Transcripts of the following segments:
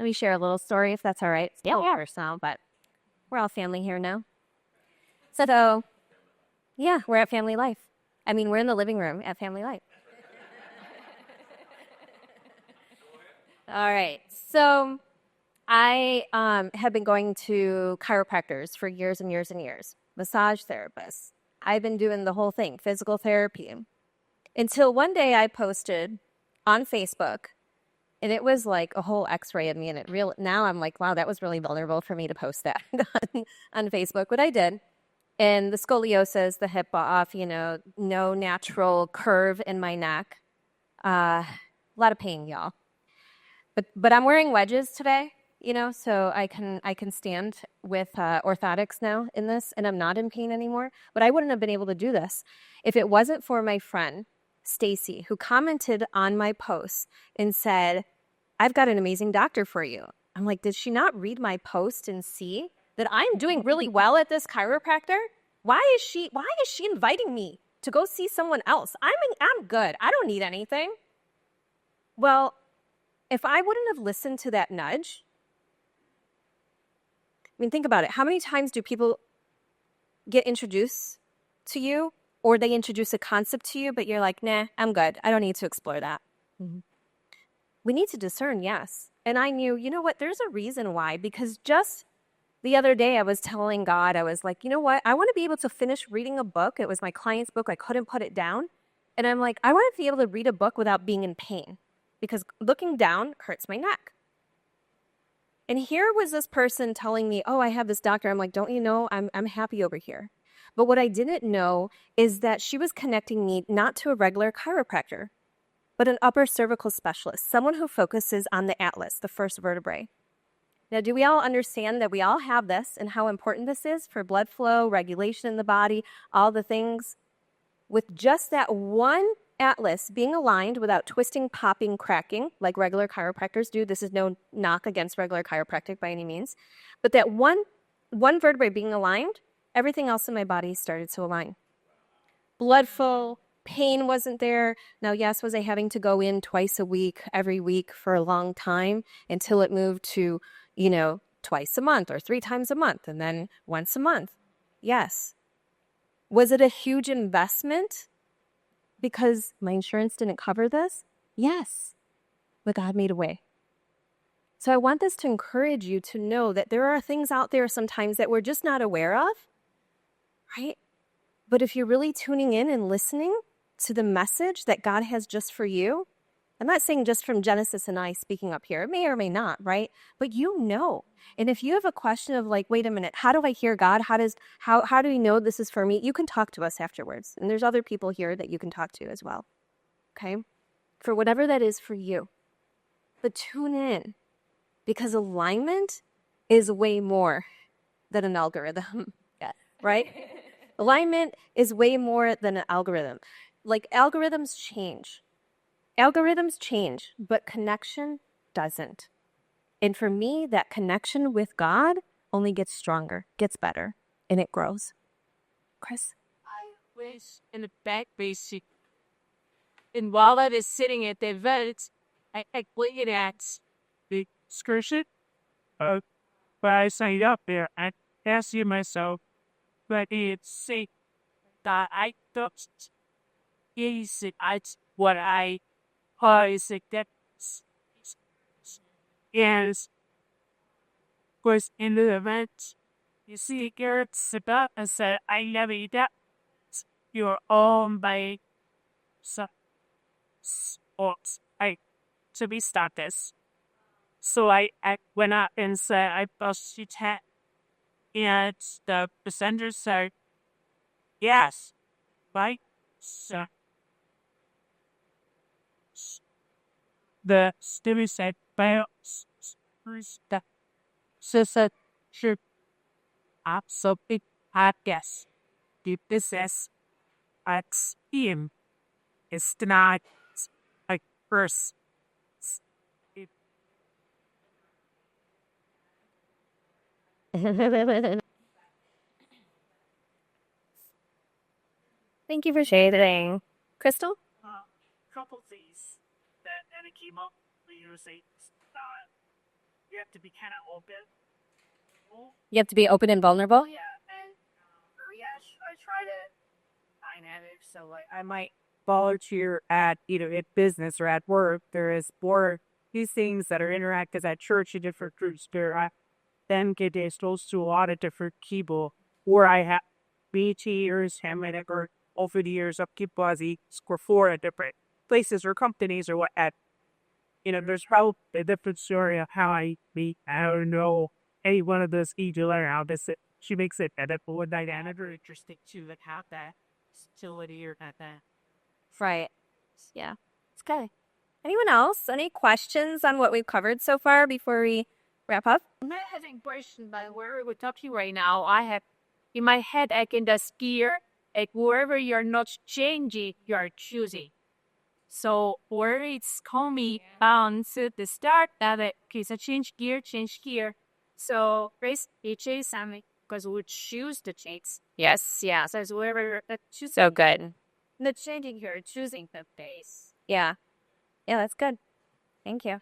Let me share a little story if that's all right. It's Yeah. personal, but we're all family here now. So, yeah, we're at Family Life. I mean, we're in the living room at Family Life. All right. So, I have been going to chiropractors for years and years and years, massage therapists. I've been doing the whole thing, physical therapy, until one day I posted on Facebook, and it was like a whole X-ray of me. And now I'm like, wow, that was really vulnerable for me to post that on Facebook. But I did. And the scoliosis, the hip off, no natural curve in my neck. A lot of pain, y'all. But I'm wearing wedges today, so I can stand with orthotics now in this, and I'm not in pain anymore. But I wouldn't have been able to do this if it wasn't for my friend Stacy, who commented on my post and said, "I've got an amazing doctor for you." I'm like, did she not read my post and see that I'm doing really well at this chiropractor? Why is she inviting me to go see someone else? I'm good. I don't need anything. Well, if I wouldn't have listened to that nudge, I mean, think about it. How many times do people get introduced to you, or they introduce a concept to you, but you're like, nah, I'm good. I don't need to explore that. Mm-hmm. We need to discern, yes. And I knew, you know what? There's a reason why, because just the other day I was telling God, I was like, you know what? I want to be able to finish reading a book. It was my client's book. I couldn't put it down. And I'm like, I want to be able to read a book without being in pain, because looking down hurts my neck. And here was this person telling me, oh, I have this doctor. I'm like, don't you know, I'm happy over here. But what I didn't know is that she was connecting me not to a regular chiropractor, but an upper cervical specialist, someone who focuses on the atlas, the first vertebrae. Now, do we all understand that we all have this and how important this is for blood flow, regulation in the body, all the things? With just that one atlas being aligned without twisting, popping, cracking like regular chiropractors do. This is no knock against regular chiropractic by any means. But that one vertebrae being aligned, everything else in my body started to align. Blood flow, pain wasn't there. Now, yes, was I having to go in twice a week, every week for a long time until it moved to, twice a month or 3 times a month and then once a month? Yes. Was it a huge investment because my insurance didn't cover this? Yes. But God made a way. So I want this to encourage you to know that there are things out there sometimes that we're just not aware of, right? But if you're really tuning in and listening to the message that God has just for you, I'm not saying just from Genesis and I speaking up here. It may or may not, right? But you know. And if you have a question of like, wait a minute, how do I hear God? How do we know this is for me? You can talk to us afterwards. And there's other people here that you can talk to as well. Okay? For whatever that is for you. But tune in, because alignment is way more than an algorithm. Yeah. Right? Alignment is way more than an algorithm. Like algorithms change. Algorithms change, but connection doesn't. And for me, that connection with God only gets stronger, gets better, and it grows. Chris? I wish in the back basic. And while I was sitting at the event, I looked at the excursion. But I signed up there and asked myself, but it's say that I thought is it what I is it that is was in the event. You see, Garrett sit up and said, I never eat that. You're owned by sports. To be start this. So I went up and said, I bust your hat. And the presenter said, yes, right? So the student said, well, the sister should absolutely podcast. If this is a team, it's not a first. Thank you for sharing. Crystal? Couple things that came up when you were saying you have to be kind of open. You have to be open and vulnerable. Yeah, and I try to dynamic. So like I might volunteer at either at business or at work. There is more these things that are interactive at church in different groups. There I then get exposed to a lot of different people where I have BT years, Hamlet or over the years of keep buzzy score four at different places or companies or what at there's probably a different story of how I meet. I don't know any one of those each or how this she makes it edible with dynamic or interesting to like have that utility or that. Right. Yeah. It's good. Anyone else? Any questions on what we've covered so far before we wrap up? I'm not having questions, but where we talk to you right now, I have in my head I can just gear like wherever you're not changing, you're choosing. So where it's coming bound to the start that it okay, so change gear. So race it is something because we choose the change. Yes, yeah. So it's wherever choose So good. the changing here, choosing the base. Yeah. Yeah, that's good. Thank you.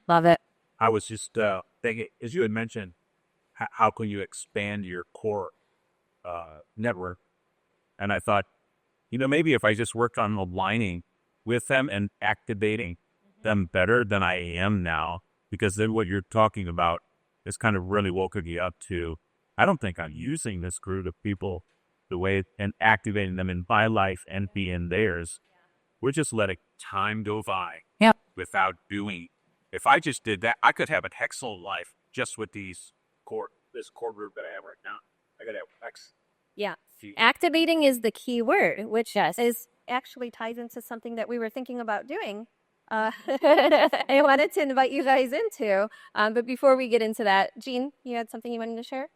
Love it. I was just thinking, as you had mentioned, how can you expand your core network? And I thought, maybe if I just worked on aligning with them and activating them better than I am now, because then what you're talking about is kind of really woken me up to, I don't think I'm using this group of people the way and activating them in my life and be in theirs. We're just letting time go by without doing. If I just did that, I could have an excellent life just with this core group that I have right now. I could have X. Yeah. Activating is the key word, which is actually ties into something that we were thinking about doing. I wanted to invite you guys into, but before we get into that, Jean, you had something you wanted to share?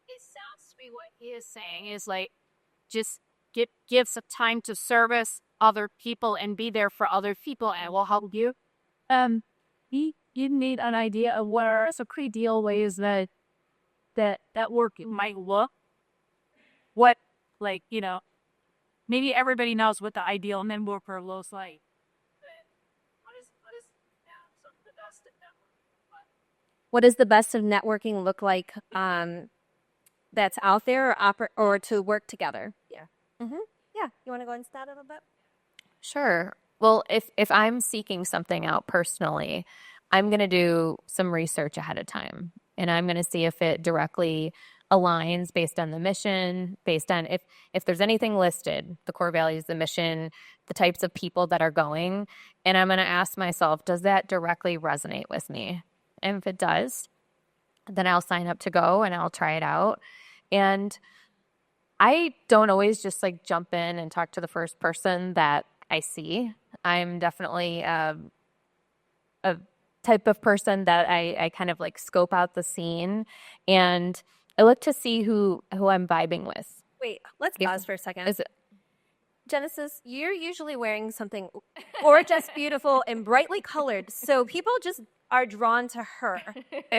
It sounds to me what he is saying is like just give some time to service other people and be there for other people and will help you. You need an idea of where so ideal ways that work might look. What like maybe everybody knows what the ideal men worker looks like. What does the best of networking look like that's out there or to work together? Yeah. Yeah. You want to go into that a little bit? Sure. Well, if I'm seeking something out personally, I'm going to do some research ahead of time, and I'm going to see if it directly aligns based on the mission, based on if there's anything listed, the core values, the mission, the types of people that are going, and I'm going to ask myself, does that directly resonate with me? And if it does, then I'll sign up to go and I'll try it out. And I don't always just like jump in and talk to the first person that I see. I'm definitely a type of person that I kind of like scope out the scene, and I look to see who I'm vibing with. Wait, let's pause for a second. Is it? Genesis, you're usually wearing something gorgeous, beautiful, and brightly colored, so people just are drawn to her,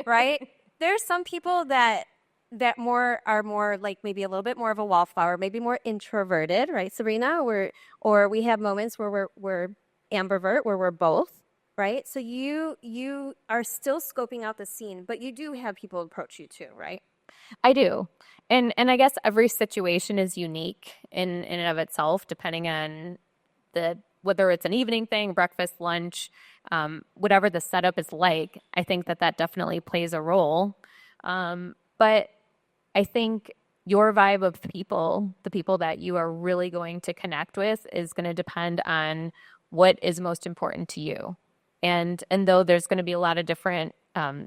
right? There's some people that are more like maybe a little bit more of a wallflower, maybe more introverted, right, Sabrina? Or we have moments where we're ambivert, where we're both, right? So you are still scoping out the scene, but you do have people approach you too, right? I do. And I guess every situation is unique in and of itself, depending on whether it's an evening thing, breakfast, lunch, whatever the setup is like. I think that definitely plays a role. But I think your vibe of people, the people that you are really going to connect with, is going to depend on what is most important to you. And though there's going to be a lot of different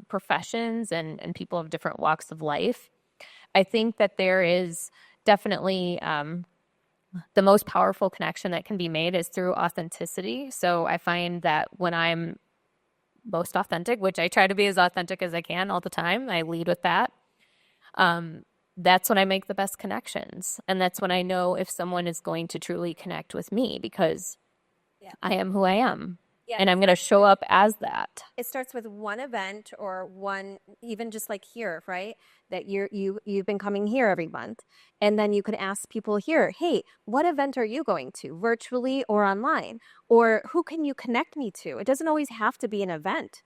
professions and people of different walks of life, I think that there is definitely the most powerful connection that can be made is through authenticity. So I find that when I'm most authentic, which I try to be as authentic as I can all the time, I lead with that. That's when I make the best connections. And that's when I know if someone is going to truly connect with me, because I am who I am. Yeah. And I'm going to show up as that. It starts with one event or one, even just like here, right? That you've been coming here every month. And then you could ask people here, hey, what event are you going to, virtually or online? Or who can you connect me to? It doesn't always have to be an event.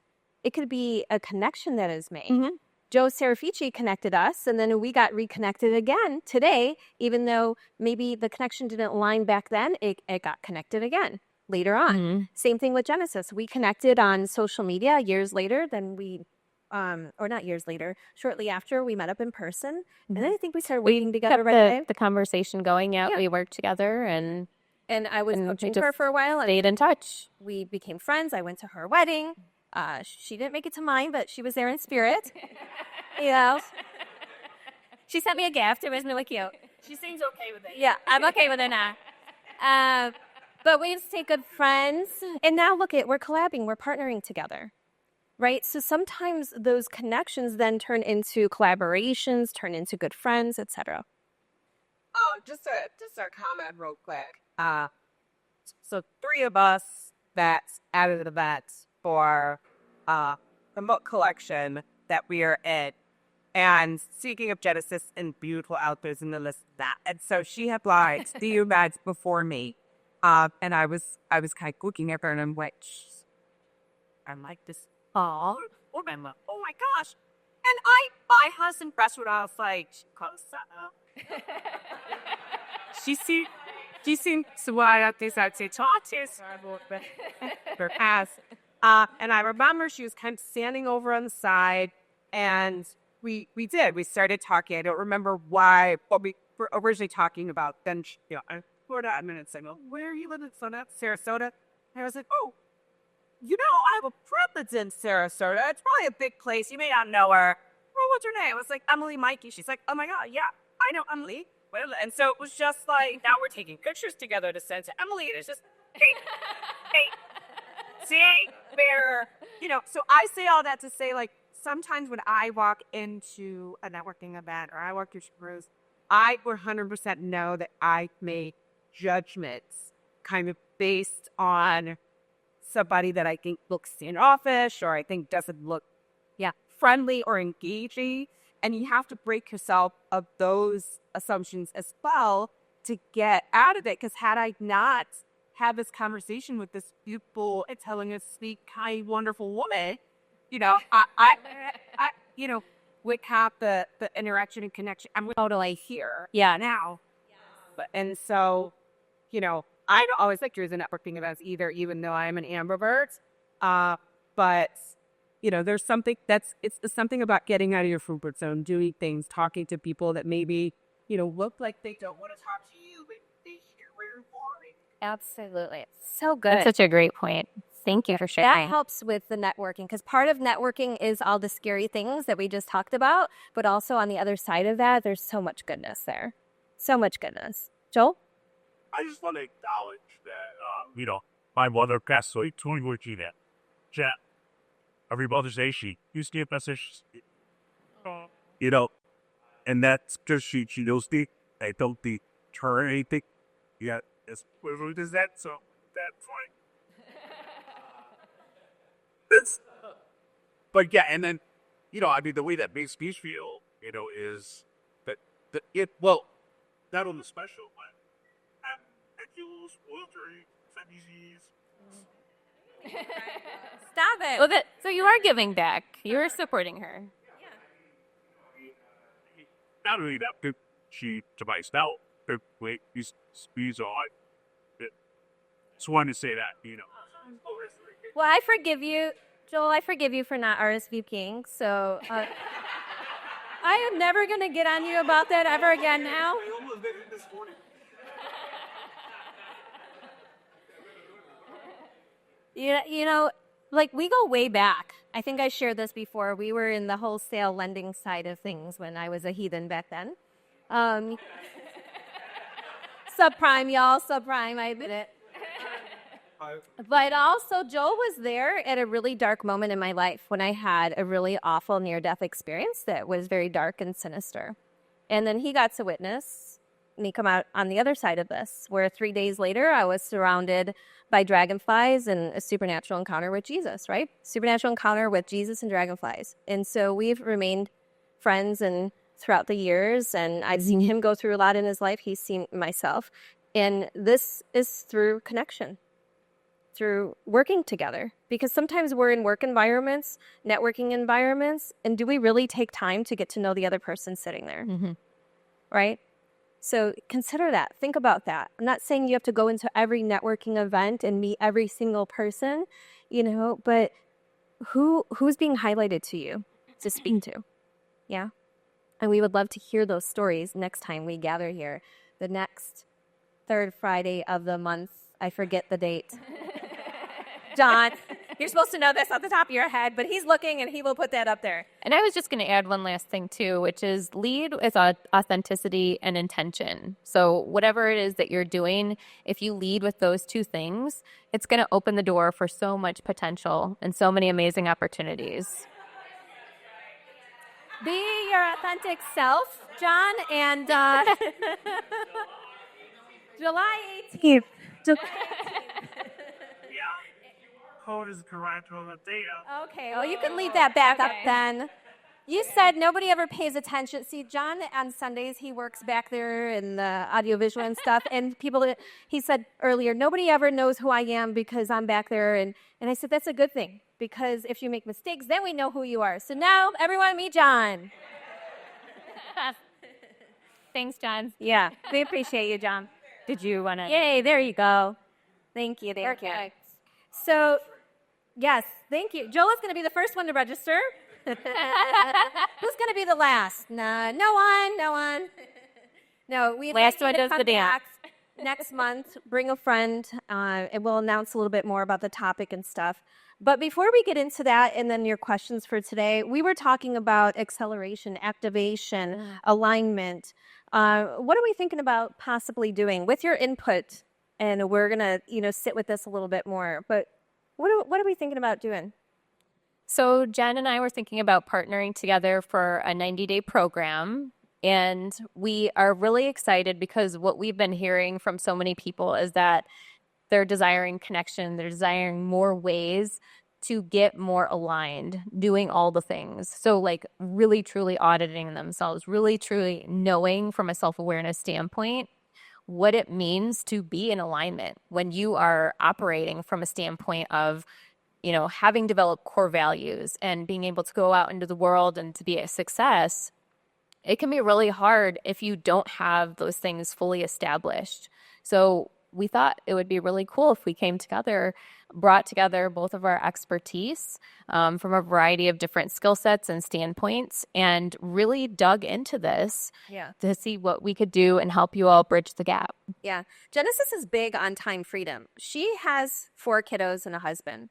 It could be a connection that is made. Mhm. Joe Serafici connected us, and then we got reconnected again today, even though maybe the connection didn't align back then, it got connected again later on. Mhm. Same thing with Genesis. We connected on social media years later, then or not years later, shortly after we met up in person. And then I think we started working together kept right away. the conversation going. Yeah, we worked together and And I was and coaching just her for a while. And stayed in touch. we became friends. I went to her wedding. She didn't make it to mine, but she was there in spirit. You know, she sent me a gift. It was really cute. She seems okay with it. Yeah, I'm okay with it now. But we stay good friends. And now look we're collabing, we're partnering together. Right? So sometimes those connections then turn into collaborations, turn into good friends, etc. Oh, just a comment real quick. So 3 of us that's added an event for the book collection that we are in. And speaking of Genesis and beautiful outfits and the list of that. And so she had like the events before me. And I was kind of looking at her and I'm like, I'm like this tall woman. Oh my gosh. And my husband pressed what I was like, she seemed to why I think I'd say talk to her ass. And I remember she was kind of standing over on the side and we started talking. I don't remember what we were originally talking about. Then I poured out a minute saying, well, where are you living in Sarasota? And I was like, oh, I have a friend that's in Sarasota. It's probably a big place. You may not know her. Well, what's her name? I was like, Emily Mikey. She's like, oh my God, yeah, I know Emily. Well, and so it was just like, now we're taking pictures together to send to Emily. And it's just, hey, see, where, so I say all that to say, like, sometimes when I walk into a networking event or I walk through Shrews, I 100% know that I make judgments kind of based on somebody that I think looks standoffish or I think doesn't look friendly or engaging. And you have to break yourself of those assumptions as well to get out of it. Because had I not had this conversation with this beautiful, intelligent, sweet, kind, wonderful woman, I would have the interaction and connection. I'm totally here. Yeah. Now. And so, I don't always like doing the networking events either, even though I'm an ambivert. But there's something it's something about getting out of your comfort zone, doing things, talking to people that maybe, look like they don't want to talk to you, but they hear where you're going. Absolutely. So good. That's such a great point. Thank you for sharing. That helps with the networking because part of networking is all the scary things that we just talked about, but also on the other side of that, there's so much goodness there. So much goodness. Joel? I just want to acknowledge that, my mother passed away 2014. Chat. Every Mother's Day, she used to give messages. And that's because she knows I don't deter anything. Yeah, as quickly as that, so that's fine. But yeah, and then, the way that makes me feel, is that not on the special, but I feel a little spoiled for disease. Stop it. Well, so you are giving back. You are supporting her. Not only that, she devised out the way these speeds are. Just wanted to say that, Well, I forgive you, Joel. I forgive you for not RSVPing. So I am never going to get on you about that ever again now. Like we go way back. I think I shared this before. We were in the wholesale lending side of things when I was a heathen back then. Subprime, y'all. Subprime, I admit it. But also, Joel was there at a really dark moment in my life when I had a really awful near-death experience that was very dark and sinister. And then he got to witness me come out on the other side of this, where 3 days later, I was surrounded by dragonflies and a supernatural encounter with Jesus, right? Supernatural encounter with Jesus and dragonflies. And so we've remained friends and throughout the years, and I've seen him go through a lot in his life. He's seen myself. And this is through connection. through working together, because sometimes we're in work environments, networking environments, and do we really take time to get to know the other person sitting there? Right? So consider that. Think about that. I'm not saying you have to go into every networking event and meet every single person, but who's being highlighted to you to speak to? Yeah. And we would love to hear those stories next time we gather here. The next third Friday of the month. I forget the date. John, you're supposed to know this off the top of your head, but he's looking and he will put that up there. And I was just going to add one last thing too, which is lead with authenticity and intention. So whatever it is that you're doing, if you lead with those two things, it's going to open the door for so much potential and so many amazing opportunities. Be your authentic self, John, and July 18th. Code is correct on the data. Okay, well, you can leave that back up then. You said nobody ever pays attention. See, John, on Sundays, he works back there in the audiovisual and stuff. And he said earlier, nobody ever knows who I am because I'm back there. And I said, that's a good thing, because if you make mistakes, then we know who you are. So now, everyone meet John. Thanks, John. Yeah, we appreciate you, John. Did you want to? Yay, there you go. Thank you. Perfect. So, yes, thank you. Joel is going to be the first one to register. Who's going to be the last? No one. No, we last one does the dance. Next month, bring a friend, and we'll announce a little bit more about the topic and stuff. But before we get into that and then your questions for today, we were talking about acceleration, activation, alignment. What are we thinking about possibly doing with your input? And we're going to, sit with this a little bit more. But what are we thinking about doing? So Jen and I were thinking about partnering together for a 90-day program. And we are really excited because what we've been hearing from so many people is that they're desiring connection. They're desiring more ways to get more aligned, doing all the things. So like really, truly auditing themselves, really, truly knowing from a self-awareness standpoint what it means to be in alignment when you are operating from a standpoint of, having developed core values and being able to go out into the world and to be a success. It can be really hard if you don't have those things fully established. So we thought it would be really cool if we came together, brought together both of our expertise from a variety of different skill sets and standpoints, and really dug into this to see what we could do and help you all bridge the gap. Yeah. Genesis is big on time freedom. She has 4 kiddos and a husband.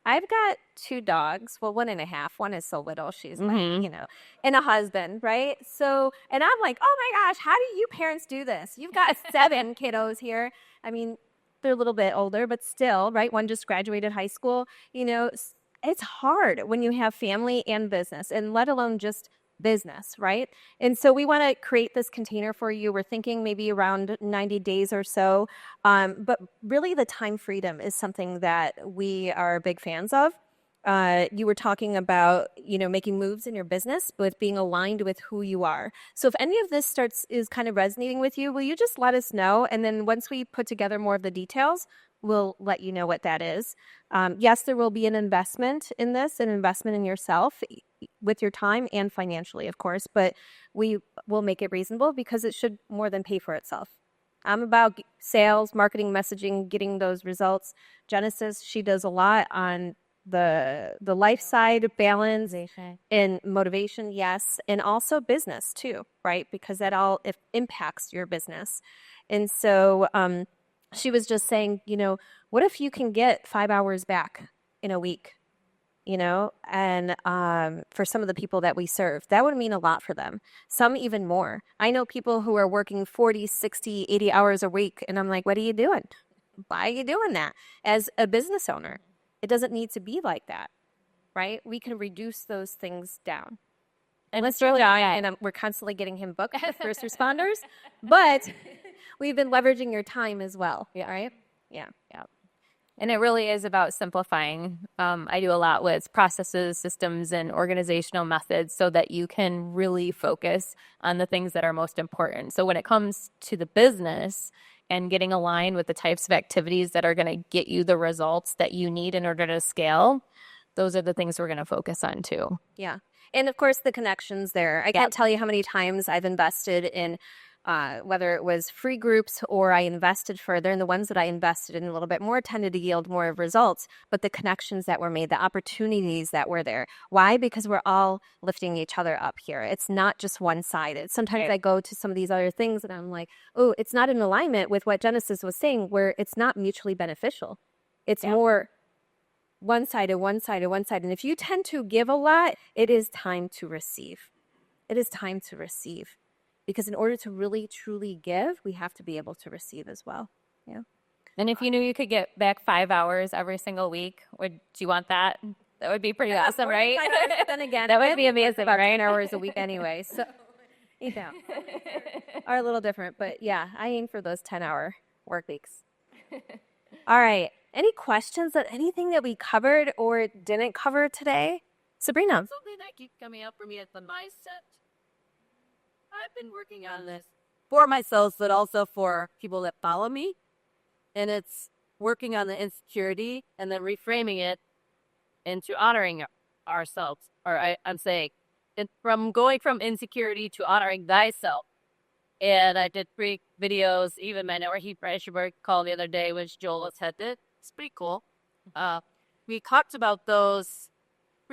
I've got 2 dogs. Well, 1.5. One is so little. She's like, and a husband, right? So, and I'm like, oh my gosh, how do you parents do this? You've got 7 kiddos here. I mean, they're a little bit older, but still, right? One just graduated high school. It's hard when you have family and business, and let alone just business, right? And so we want to create this container for you. We're thinking maybe around 90 days or so. But really the time freedom is something that we are big fans of. You were talking about, making moves in your business, but being aligned with who you are. So if any of this is kind of resonating with you, will you just let us know? And then once we put together more of the details, we'll let you know what that is. Yes, there will be an investment in this, an investment in yourself with your time and financially, of course, but we will make it reasonable because it should more than pay for itself. I'm about sales, marketing, messaging, getting those results. Genesis, she does a lot on the life side, balance, and motivation, yes, and also business too, right? Because that all impacts your business. And so she was just saying, what if you can get 5 hours back in a week? And for some of the people that we serve, that would mean a lot for them. Some even more. I know people who are working 40, 60, 80 hours a week. And I'm like, what are you doing? Why are you doing that? As a business owner, it doesn't need to be like that, right? We can reduce those things down. And let's really, and we're constantly getting him booked with first responders, but we've been leveraging your time as well. Yeah, right? Yeah. And it really is about simplifying. I do a lot with processes, systems, and organizational methods so that you can really focus on the things that are most important. So when it comes to the business, and getting aligned with the types of activities that are going to get you the results that you need in order to scale, those are the things we're going to focus on too. Yeah. And of course, the connections there. I can't tell you how many times I've invested in whether it was free groups or I invested further, and the ones that I invested in a little bit more tended to yield more of results, but the connections that were made, the opportunities that were there. Why? Because we're all lifting each other up here. It's not just one-sided. Sometimes I go to some of these other things and I'm like, oh, it's not in alignment with what Genesis was saying, where it's not mutually beneficial. It's more one-sided, one-sided, one-sided. And if you tend to give a lot, it is time to receive. It is time to receive. Because in order to really, truly give, we have to be able to receive as well. Yeah. And if you knew you could get back 5 hours every single week, would you want that? That would be pretty awesome, right? Then again, that would be amazing, about right? 10 hours a week anyway. So, you know, are a little different. But yeah, I aim for those 10-hour work weeks. All right. Any questions on anything that we covered or didn't cover today? Sabrina. Something that keeps coming up for me is the mindset. I've been working on this for myself, but also for people that follow me. And it's working on the insecurity and then reframing it into honoring ourselves. Or I'm saying, from going from insecurity to honoring thyself. And I did 3 videos, even my network heat pressure call the other day, which Joel was headed. It's pretty cool. We talked about those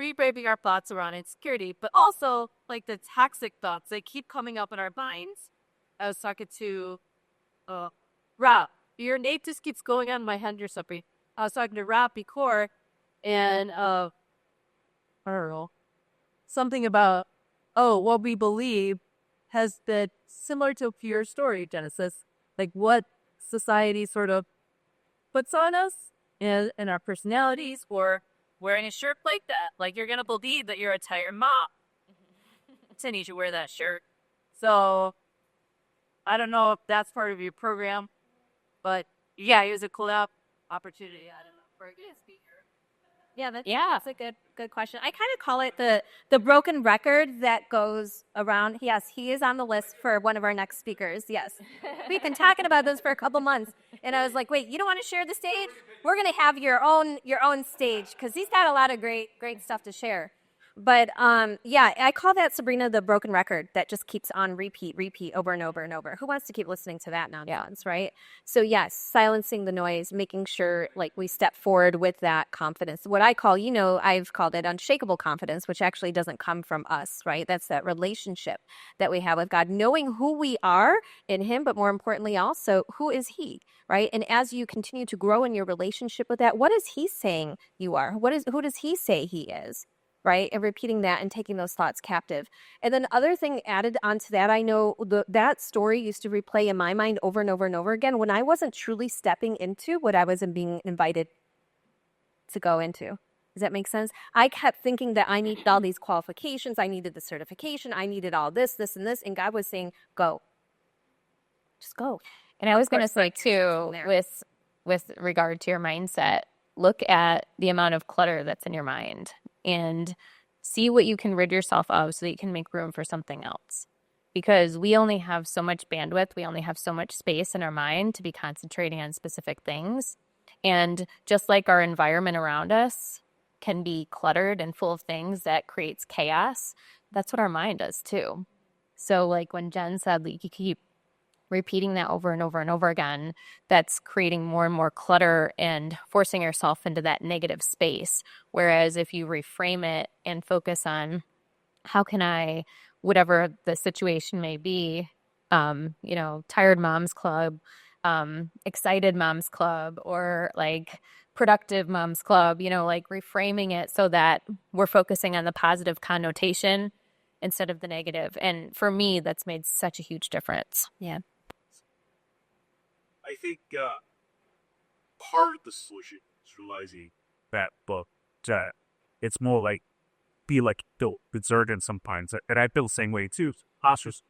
reframing our thoughts around insecurity, but also like the toxic thoughts that keep coming up in our minds. I was talking to Rob. Your name just keeps going on my head or something. I was talking to Rob before, and I don't know, something about what we believe has been similar to your story, Genesis. Like what society sort of puts on us and our personalities, or wearing a shirt like that. Like you're going to believe that you're a tired mom. Then you should wear that shirt. So I don't know if that's part of your program, but yeah, it was a collab opportunity. I don't know, for a guest speaker. Yeah, that's a good question. I kind of call it the broken record that goes around. Yes, he is on the list for one of our next speakers. Yes, we've been talking about this for a couple months, and I was like, wait, you don't want to share the stage? We're gonna have your own stage because he's got a lot of great stuff to share. But yeah, I call that, Sabrina, the broken record that just keeps on repeat over and over and over. Who wants to keep listening to that nonsense, right? So yes, silencing the noise, making sure like we step forward with that confidence. What I call, I've called it unshakable confidence, which actually doesn't come from us, right? That's that relationship that we have with God, knowing who we are in Him, but more importantly also, who is He, right? And as you continue to grow in your relationship with that, what is He saying you are? Who does He say He is? Right? And repeating that and taking those thoughts captive. And then other thing added onto that, I know that story used to replay in my mind over and over and over again when I wasn't truly stepping into what I was being invited to go into. Does that make sense? I kept thinking that I needed all these qualifications. I needed the certification. I needed all this, and this. And God was saying, go. Just go. And I was going to say too, with regard to your mindset, look at the amount of clutter that's in your mind and see what you can rid yourself of so that you can make room for something else. Because we only have so much bandwidth, we only have so much space in our mind to be concentrating on specific things. And just like our environment around us can be cluttered and full of things that creates chaos, that's what our mind does too. So like when Jen said, like, you keep repeating that over and over and over again, that's creating more and more clutter and forcing yourself into that negative space. Whereas if you reframe it and focus on how can I, whatever the situation may be, tired mom's club, excited mom's club, or like productive mom's club, like reframing it so that we're focusing on the positive connotation instead of the negative. And for me, that's made such a huge difference. Yeah. I think part of the solution is realizing that it's more like be like Bill exerted sometimes, and I feel the same way too. Oscars,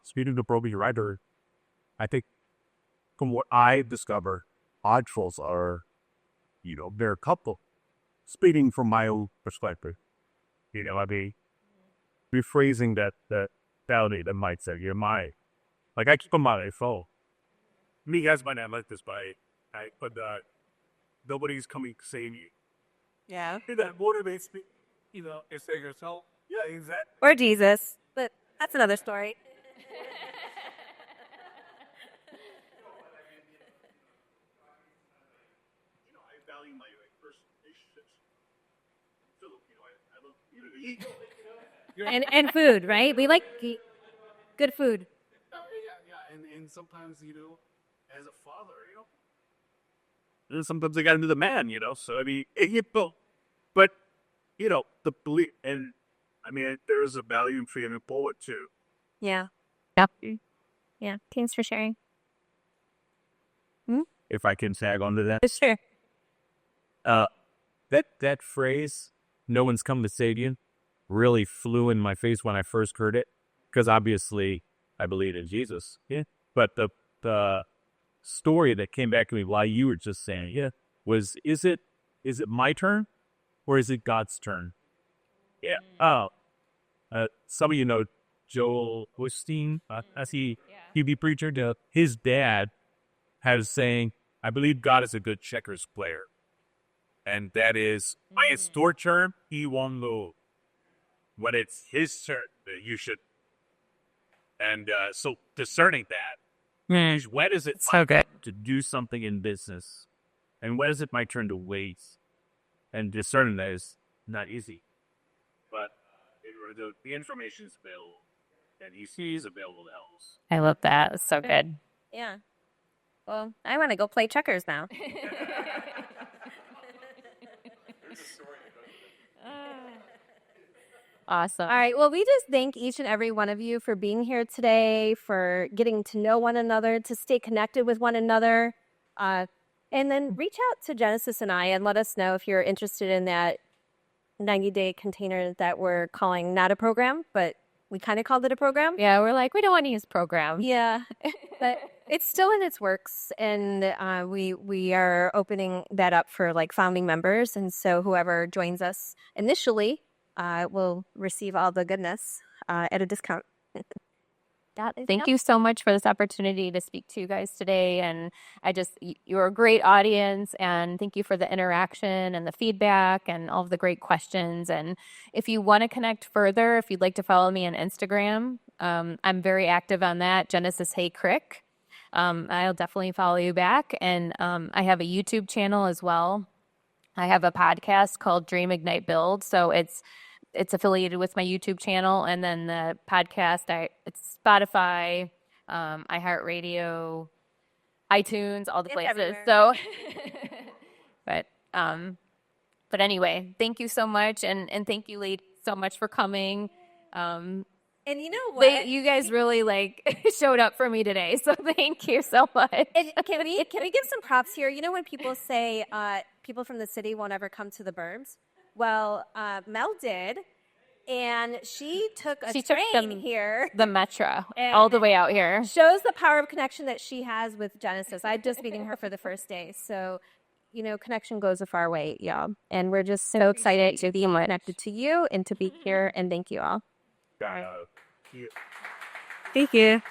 speaking of broken writer, I think from what I've discovered, odd trolls are, they're a couple. Speaking from my own perspective, rephrasing that value, that mindset, Like, I keep them on my phone. Me guys might not like this, but nobody's coming to save you. Yeah. That motivates me. You say yourself. Yeah, exactly. Or Jesus, but that's another story. I value my personal relationships. So, I love you. And food, right? We like good food. Oh, yeah. And sometimes, as a father, and sometimes I got to be the man, So, I mean, but, the belief, and I mean, there is a value in freedom in poet too. Yeah. Yep. Yeah. Thanks for sharing. If I can tag onto that. Sure. That phrase, "No one's come to save you," really flew in my face when I first heard it, because obviously I believe in Jesus. Yeah. But the story that came back to me while you were just saying, was is it my turn or is it God's turn? Yeah. Oh, some of you know Joel Osteen, as he be preacher. His dad has saying, "I believe God is a good checkers player." And that is, when it's your turn, he won't lose. When it's his turn, you should. And so discerning that, when is it my turn to do something in business? And when is it my turn to wait? And discerning that is not easy. But the information is available. And he is available to help us. I love that. It's so good. Yeah. Well, I want to go play checkers now. Awesome. All right. Well, we just thank each and every one of you for being here today, for getting to know one another, to stay connected with one another. And then reach out to Genesis and I and let us know if you're interested in that 90-day container that we're calling not a program, but we kind of called it a program. Yeah, we're like, we don't want to use program. Yeah. But it's still in its works, and we are opening that up for like founding members. And so whoever joins us initially will receive all the goodness at a discount. Thank you so much for this opportunity to speak to you guys today. And you're a great audience, and thank you for the interaction and the feedback and all of the great questions. And if you want to connect further, if you'd like to follow me on Instagram, I'm very active on that, Genesis Hay Crick. I'll definitely follow you back. And I have a YouTube channel as well. I have a podcast called Dream Ignite Build. So it's affiliated with my YouTube channel, and then the podcast, it's Spotify, iHeartRadio, iTunes, all the places. Everywhere. So, but anyway, thank you so much, and thank you, ladies, so much for coming. And you know what? You guys really showed up for me today, so thank you so much. And can we give some props here? You know when people say people from the city won't ever come to the burbs? Well, Mel did, and she took a train here. The Metro, all the way out here. Shows the power of connection that she has with Genesis. I'm just meeting her for the first day. So, connection goes a far way, y'all. And we're just so excited to be connected to you and to be here. And thank you all. Thank you. Thank you.